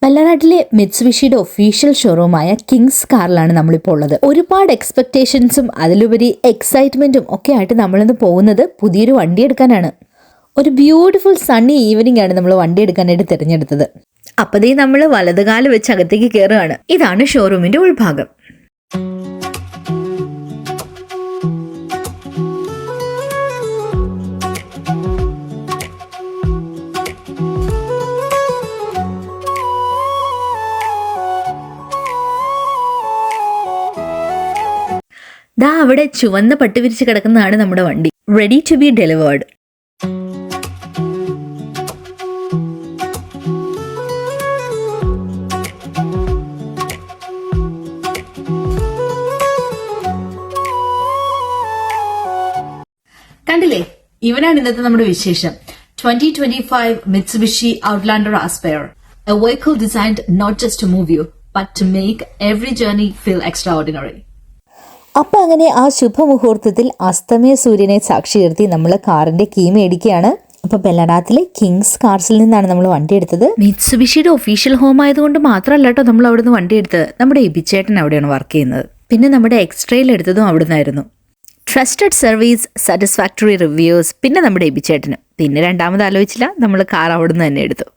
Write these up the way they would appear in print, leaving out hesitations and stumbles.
പല്ലനാട്ടിലെ മിറ്റ്സുബിഷിയുടെ official ഷോറൂമായ Kings കാറിലാണ് നമ്മളിപ്പോൾ ഉള്ളത്. ഒരുപാട് എക്സ്പെക്ടേഷൻസും അതിലുപരി എക്സൈറ്റ്മെന്റും ഒക്കെ ആയിട്ട് നമ്മളിന്ന് പോകുന്നത് പുതിയൊരു വണ്ടി എടുക്കാനാണ്. ഒരു ബ്യൂട്ടിഫുൾ സണ്ണി ഈവനിങ് ആണ് നമ്മൾ വണ്ടി എടുക്കാനായിട്ട് തിരഞ്ഞെടുത്തത്. അപ്പതേ നമ്മൾ വലതുകാല് വെച്ച് അകത്തേക്ക് കയറുകയാണ്. ഇതാണ് ഷോറൂമിന്റെ ഉൾഭാഗം. ദാ അവിടെ ചുവന്ന പട്ട് വിരിച്ച് കിടക്കുന്നതാണ് നമ്മുടെ വണ്ടി, റെഡി ടു ബി ഡെലിവേർഡ്. കണ്ടില്ലേ, ഇവനാണ് ഇന്നത്തെ നമ്മുടെ വിശേഷം. 2025 Mitsubishi Outlander Aspire, a vehicle designed not just to move you, but to make every journey feel extraordinary. അപ്പം അങ്ങനെ ആ ശുഭമുഹൂർത്തത്തിൽ അസ്തമയ സൂര്യനെ സാക്ഷി നിർത്തി നമ്മൾ കാറിന്റെ കീ മേടിക്കുകയാണ്. അപ്പോൾ ബെല്ലനാട്ടിലെ കിങ്സ് കാർസിൽ നിന്നാണ് നമ്മൾ വണ്ടി എടുത്തത്. മിറ്റ്സുബിഷിയുടെ ഒഫീഷ്യൽ ഹോം ആയതുകൊണ്ട് മാത്രമല്ല കേട്ടോ നമ്മൾ അവിടുന്ന് വണ്ടി എടുത്തത്. നമ്മുടെ എബിച്ചേട്ടൻ അവിടെയാണ് വർക്ക് ചെയ്യുന്നത്. പിന്നെ നമ്മുടെ എക്സ്ട്രയിൽ എടുത്തതും അവിടുന്നായിരുന്നു. ട്രസ്റ്റഡ് സർവീസ്, സാറ്റിസ്ഫാക്ടറി റിവ്യൂസ്, പിന്നെ നമ്മുടെ എബിച്ചേട്ടന്. പിന്നെ രണ്ടാമത് ആലോചിച്ചില്ല, നമ്മൾ കാർ അവിടുന്ന് തന്നെ എടുത്തു.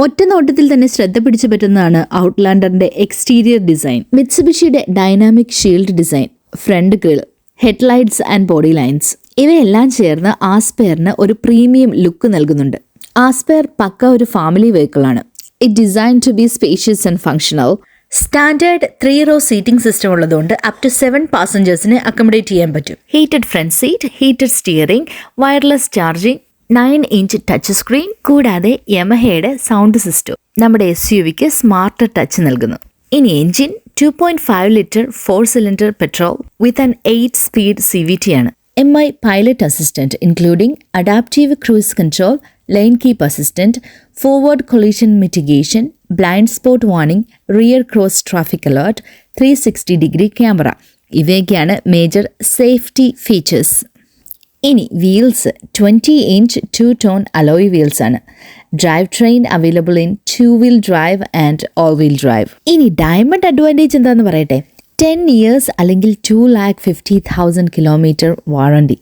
ഒറ്റ നോട്ടത്തിൽ തന്നെ ശ്രദ്ധ പിടിച്ചു പറ്റുന്നതാണ് ഔട്ട്ലാൻഡറിന്റെ എക്സ്റ്റീരിയർ ഡിസൈൻ. മിറ്റ്സുബിഷിയുടെ dynamic shield design, front grille, headlights and body lines ഇവയെല്ലാം ചേർന്ന് ആസ്പെയറിന് ഒരു പ്രീമിയം ലുക്ക് നൽകുന്നുണ്ട്. ആസ്പെയർ പക്ക ഒരു ഫാമിലി വെഹിക്കിളാണ്. It design to be spacious and functional. Standard 3 row seating system ഉള്ളതുകൊണ്ട് അപ് ടു 7 passengers അക്കോമഡേറ്റ് ചെയ്യാൻ പറ്റും. Heated front seat, heated steering, wireless charging, 9-inch touch screen, കൂടാതെ യമഹയുടെ സൗണ്ട് സിസ്റ്റം നമ്മുടെ SUVക്ക് സ്മാർട്ട് ടച്ച് നൽകുന്നു. ഇനി engine 2.5 liter 4-cylinder petrol with an 8-speed CVT ആണ്. MI Pilot Assistant including Adaptive Cruise Control, Lane Keep Assistant, Forward Collision Mitigation, Blind Spot Warning, Rear Cross Traffic Alert, 360-degree camera ഇവയൊക്കെയാണ് major safety features. ഇനി wheels 20-inch 2-tone alloy wheels ആണ്. Drive train available in 2-wheel drive and all-wheel drive. ഇനി diamond advantage എന്താന്ന് പറയട്ടെ. 10 years അല്ലെങ്കിൽ 2,50,000 kilometer warranty.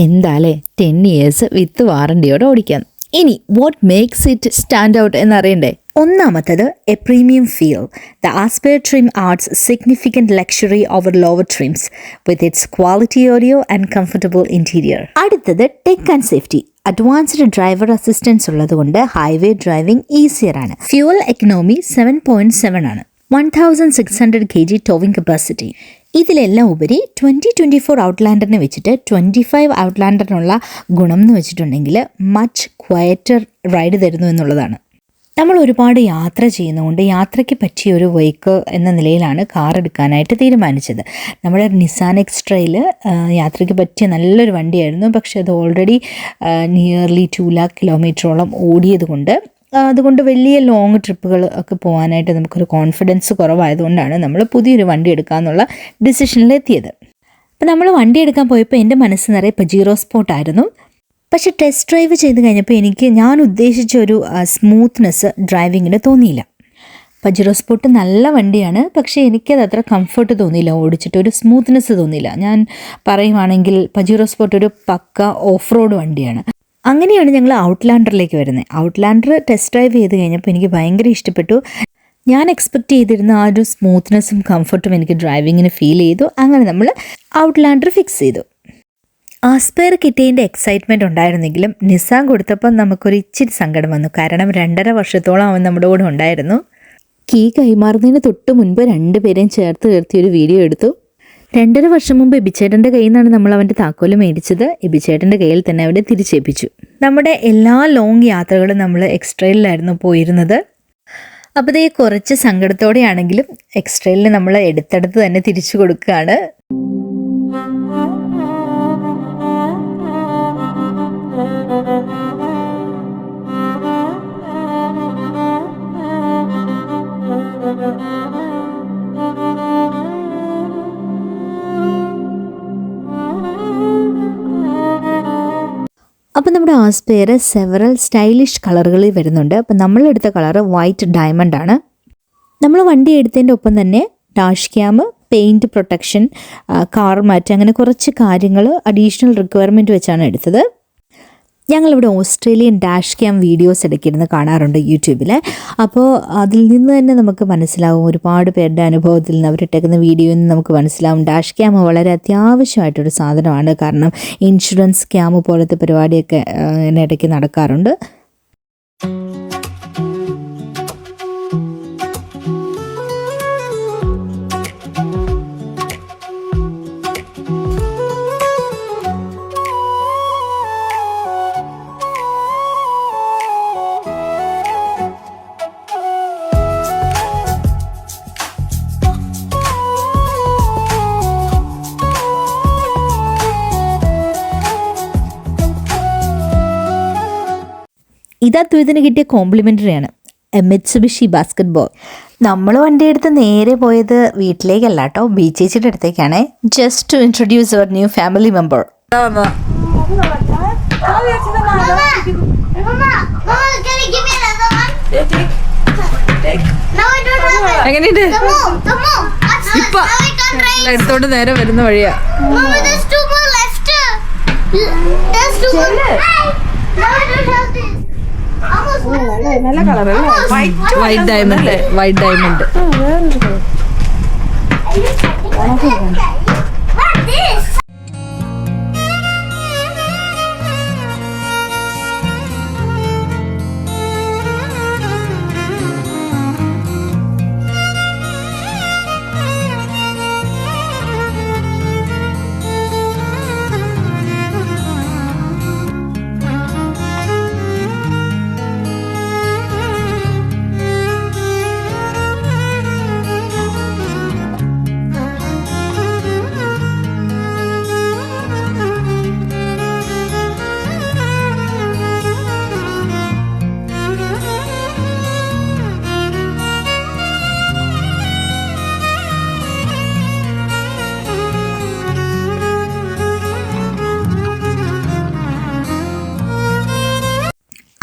എന്താലേ 10 years വിത്ത് വാറണ്ടിയോടെ ഓടിക്കാം. ഇനി what makes it stand out എന്നറിയണ്ടേ. ഒന്നാമത്തത് a premium feel. The Aspire trim adds significant luxury over lower trims with its quality audio and comfortable interior. അടുത്തത് tech and safety. Advanced driver assistance ഉള്ളതുകൊണ്ട് highway driving easier ആണ്. Fuel economy 7.7 ആണ്. 1,600 kg towing capacity. ഇതിലെല്ലാം ഉപരി 2024 ഔട്ട്ലാൻഡറിനെ വെച്ചിട്ട് 25 ഔട്ട്ലാൻഡറിനുള്ള ഗുണം എന്ന് വെച്ചിട്ടുണ്ടെങ്കിൽ മച്ച് ക്വയറ്റർ റൈഡ് തരുന്നു എന്നുള്ളതാണ്. നമ്മൾ ഒരുപാട് യാത്ര ചെയ്യുന്നതുകൊണ്ട് യാത്രയ്ക്ക് പറ്റിയ ഒരു വെഹിക്കിൾ എന്ന നിലയിലാണ് കാർ എടുക്കാനായിട്ട് തീരുമാനിച്ചത്. നമ്മുടെ നിസാൻ എക്സ്ട്രയിൽ യാത്രയ്ക്ക് പറ്റിയ നല്ലൊരു വണ്ടിയായിരുന്നു. പക്ഷേ അത് ഓൾറെഡി നിയർലി 2 lakh kilometer ഓടിയത് കൊണ്ട് അതുകൊണ്ട് വലിയ ലോങ് ട്രിപ്പുകൾ ഒക്കെ പോകാനായിട്ട് നമുക്കൊരു കോൺഫിഡൻസ് കുറവായതുകൊണ്ടാണ് നമ്മൾ പുതിയൊരു വണ്ടി എടുക്കാമെന്നുള്ള ഡിസിഷനിലെത്തിയത്. അപ്പോൾ നമ്മൾ വണ്ടി എടുക്കാൻ പോയപ്പോൾ എൻ്റെ മനസ്സ് നിറയെ പജീറോ സ്പോർട്ടായിരുന്നു. പക്ഷെ ടെസ്റ്റ് ഡ്രൈവ് ചെയ്ത് കഴിഞ്ഞപ്പോൾ ഞാൻ ഉദ്ദേശിച്ച ഒരു സ്മൂത്ത്നെസ് ഡ്രൈവിങ്ങിന് തോന്നിയില്ല. പജീറോ സ്പോർട്ട് നല്ല വണ്ടിയാണ്, പക്ഷേ എനിക്കത് അത്ര കംഫർട്ട് തോന്നിയില്ല. ഓടിച്ചിട്ട് ഒരു സ്മൂത്ത്നെസ് തോന്നിയില്ല. ഞാൻ പറയുവാണെങ്കിൽ പജീറോ സ്പോർട്ട് ഒരു പക്ക ഓഫ് റോഡ് വണ്ടിയാണ്. അങ്ങനെയാണ് ഞങ്ങൾ ഔട്ട്ലാൻഡറിലേക്ക് വരുന്നത്. ഔട്ട്ലാൻഡർ ടെസ്റ്റ് ഡ്രൈവ് ചെയ്ത് കഴിഞ്ഞപ്പോൾ എനിക്ക് ഭയങ്കര ഇഷ്ടപ്പെട്ടു. ഞാൻ എക്സ്പെക്റ്റ് ചെയ്തിരുന്ന ആ ഒരു സ്മൂത്ത്നെസ്സും കംഫർട്ടും എനിക്ക് ഡ്രൈവിങ്ങിന് ഫീൽ ചെയ്തു. അങ്ങനെ നമ്മൾ ഔട്ട്ലാൻഡർ ഫിക്സ് ചെയ്തു. ആസ്പെയർ കിട്ടിയതിൻ്റെ എക്സൈറ്റ്മെൻറ്റ് ഉണ്ടായിരുന്നെങ്കിലും നിസാൻ കൊടുത്തപ്പോൾ നമുക്കൊരു ഇച്ചിരി സങ്കടം വന്നു. കാരണം 2.5 വർഷത്തോളം അവൻ നമ്മുടെ കൂടെ ഉണ്ടായിരുന്നു. കീ കൈമാറുന്നതിന് തൊട്ട് മുൻപ് 2 പേരെയും ചേർത്ത് നിർത്തിയൊരു വീഡിയോ എടുത്തു. 2.5 വർഷം മുമ്പ് എബിച്ചേട്ടൻ്റെ കയ്യിൽ നിന്നാണ് നമ്മൾ അവൻ്റെ താക്കോല് മേടിച്ചത്. എബിച്ചേട്ടൻ്റെ കയ്യിൽ തന്നെ അവനെ തിരിച്ചേൽപ്പിച്ചു. നമ്മുടെ എല്ലാ ലോങ് യാത്രകളും നമ്മൾ എക്സ്ട്രയിലായിരുന്നു പോയിരുന്നത്. അപ്പോൾ ഇതേ കുറച്ച് സങ്കടത്തോടെയാണെങ്കിലും എക്സ്ട്രയിൽ നമ്മൾ എടുത്തെടുത്ത് തന്നെ തിരിച്ചു കൊടുക്കുകയാണ്. അപ്പോൾ നമ്മുടെ ആസ്പെയർ സെവറൽ സ്റ്റൈലിഷ് കളറുകളിൽ വരുന്നുണ്ട്. അപ്പോൾ നമ്മളെടുത്ത കളറ് വൈറ്റ് ഡയമണ്ട് ആണ്. നമ്മൾ വണ്ടി എടുത്തതിൻ്റെ ഒപ്പം തന്നെ dash cam, paint protection, car mat, അങ്ങനെ കുറച്ച് കാര്യങ്ങൾ അഡീഷണൽ റിക്വയർമെൻറ്റ് വെച്ചാണ് എടുത്തത്. ഞങ്ങളിവിടെ ഓസ്ട്രേലിയൻ ഡാഷ് ക്യാം വീഡിയോസ് ഇടയ്ക്കിരുന്ന് കാണാറുണ്ട് യൂട്യൂബിൽ. അപ്പോൾ അതിൽ നിന്ന് തന്നെ നമുക്ക് മനസ്സിലാവും, ഒരുപാട് പേരുടെ അനുഭവത്തിൽ നിന്ന് അവരിട്ടേക്കുന്ന വീഡിയോയിൽ നിന്ന് നമുക്ക് മനസ്സിലാവും ഡാഷ് ക്യാം വളരെ അത്യാവശ്യമായിട്ടൊരു സാധനമാണ്. കാരണം ഇൻഷുറൻസ് ക്യാം പോലത്തെ പരിപാടിയൊക്കെ ഇടയ്ക്ക് നടക്കാറുണ്ട്. ഇത് അദ്വൈതിന് കിട്ടിയ കോംപ്ലിമെൻ്ററിയാണ്, മിത്സുബിഷി ബാസ്കറ്റ് ബോൾ. നമ്മൾ വണ്ടിയെടുത്ത് നേരെ പോയത് വീട്ടിലേക്കല്ല കേട്ടോ, ബീച്ചേച്ചിയുടെ അടുത്തേക്കാണ്. Just to introduce our new family member. എങ്ങനെയുണ്ട്? ഇപ്പൊ എടുത്തോണ്ട് നേരെ വരുന്ന വഴിയാ. നല്ല colour, white diamond, white diamond.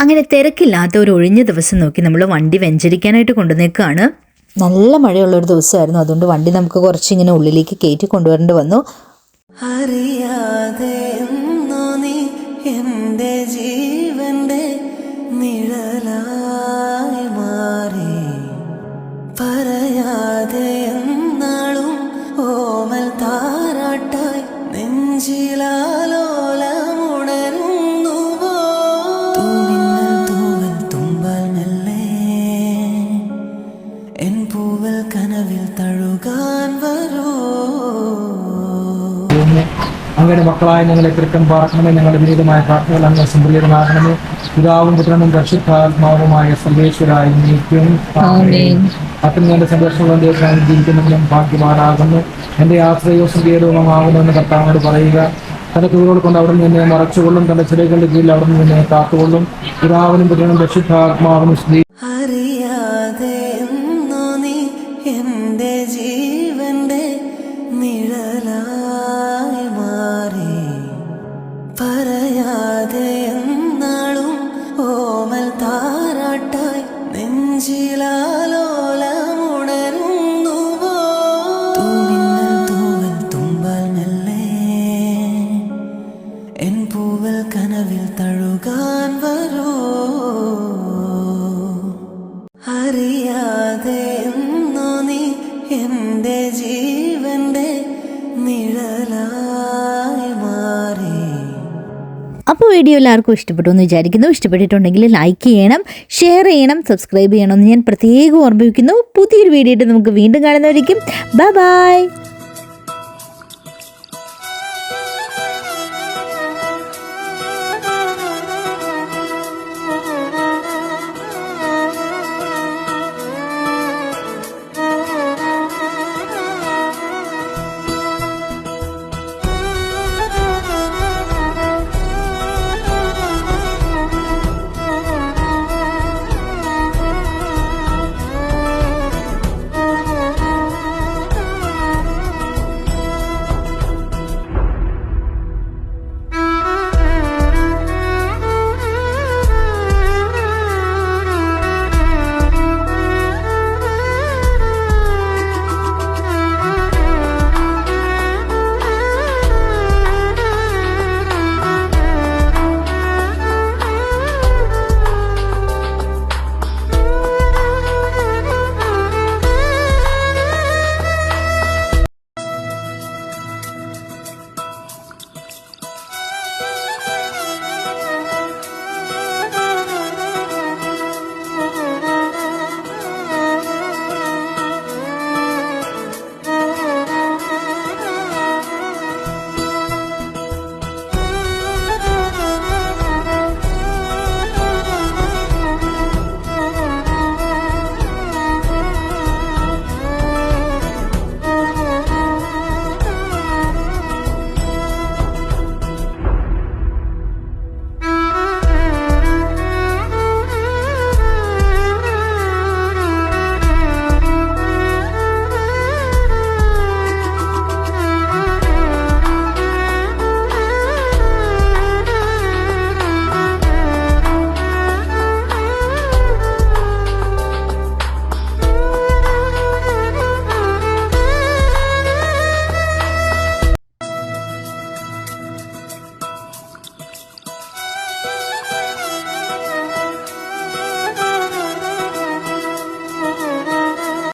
അങ്ങനെ തിരക്കില്ലാത്ത ഒരു ഒഴിഞ്ഞ ദിവസം നോക്കി നമ്മൾ വണ്ടി വെഞ്ചരിക്കാനായിട്ട് കൊണ്ടുവന്നേക്കാണ്. നല്ല മഴയുള്ളൊരു ദിവസമായിരുന്നു, അതുകൊണ്ട് വണ്ടി നമുക്ക് കുറച്ചിങ്ങനെ ഉള്ളിലേക്ക് കയറ്റി കൊണ്ടുവരേണ്ടി വന്നു. അറിയാതെ നീ എൻ്റെ ജീവന്റെ നിഴലായി മാറി, പറയാതെ എന്നാളും ഓമൽ താരാട്ടായി നെഞ്ചിലാലോലമുണരുന്നുവോ. തൂമിന്നൽ തൂവൽ തുമ്പാൽ മെല്ലെ എൻ പൂവൽ കനവിൽ തഴുകാൻ വരൂ. അങ്ങയുടെ മക്കളായ ഞങ്ങളെ തിരുക്കം പാർക്കണമേ. ഞങ്ങളുടെ വിനീതമായ പ്രാർത്ഥനകൾ അങ്ങ് സംപ്രീതമാകണമേ. പിതാവും പുത്രനും പരിശുദ്ധാത്മാവുമായ സർവേശ്വരായ നീക്കും അത്തന്നെ സന്തോഷമുള്ള ദിവസം ജീവിക്കുന്നതിനും ഭാഗ്യവാനാകുന്നു. എൻ്റെ ആശ്രയവും സങ്കേതവുമാകുന്നുവെന്ന് കർത്താവിനോട് പറയുക. തന്റെ കീഴുകൾ കൊണ്ട് അവിടെ നിന്ന് മറച്ചുകൊള്ളും, തന്റെ ചിലകളുടെ കീഴിൽ അവിടെ നിന്ന് കാത്തുകൊള്ളും. പിതാവിനും പുത്രനും പരിശുദ്ധാത്മാവിനും സ്ത്രീ. അറിയാതെ നീ എൻ്റെ ജീവന്റെ നിഴലായി മാറി, പറയാതെ എന്നാളും ഓമൽ താരാട്ടായി നെഞ്ചിലാലോലമുണരുന്നുവോ. തൂമിന്നൽ തൂവൽ തുമ്പാൽ മെല്ലെ എൻ പൂവൽ കനവിൽ തഴുകാൻ വരൂ. അറിയാതെ നീ എൻ്റെ ജീവന്റെ നിഴലായി മാറി. അപ്പോൾ വീഡിയോ എല്ലാവർക്കും ഇഷ്ടപ്പെട്ടു എന്ന് വിചാരിക്കുന്നു. ഇഷ്ടപ്പെട്ടിട്ടുണ്ടെങ്കിൽ ലൈക്ക് ചെയ്യണം, ഷെയർ ചെയ്യണം, സബ്സ്ക്രൈബ് ചെയ്യണമെന്ന് ഞാൻ പ്രത്യേകം ഓർമ്മിപ്പിക്കുന്നു. പുതിയൊരു വീഡിയോ ആയിട്ട് നമുക്ക് വീണ്ടും കാണുന്നതായിരിക്കും. Bye bye.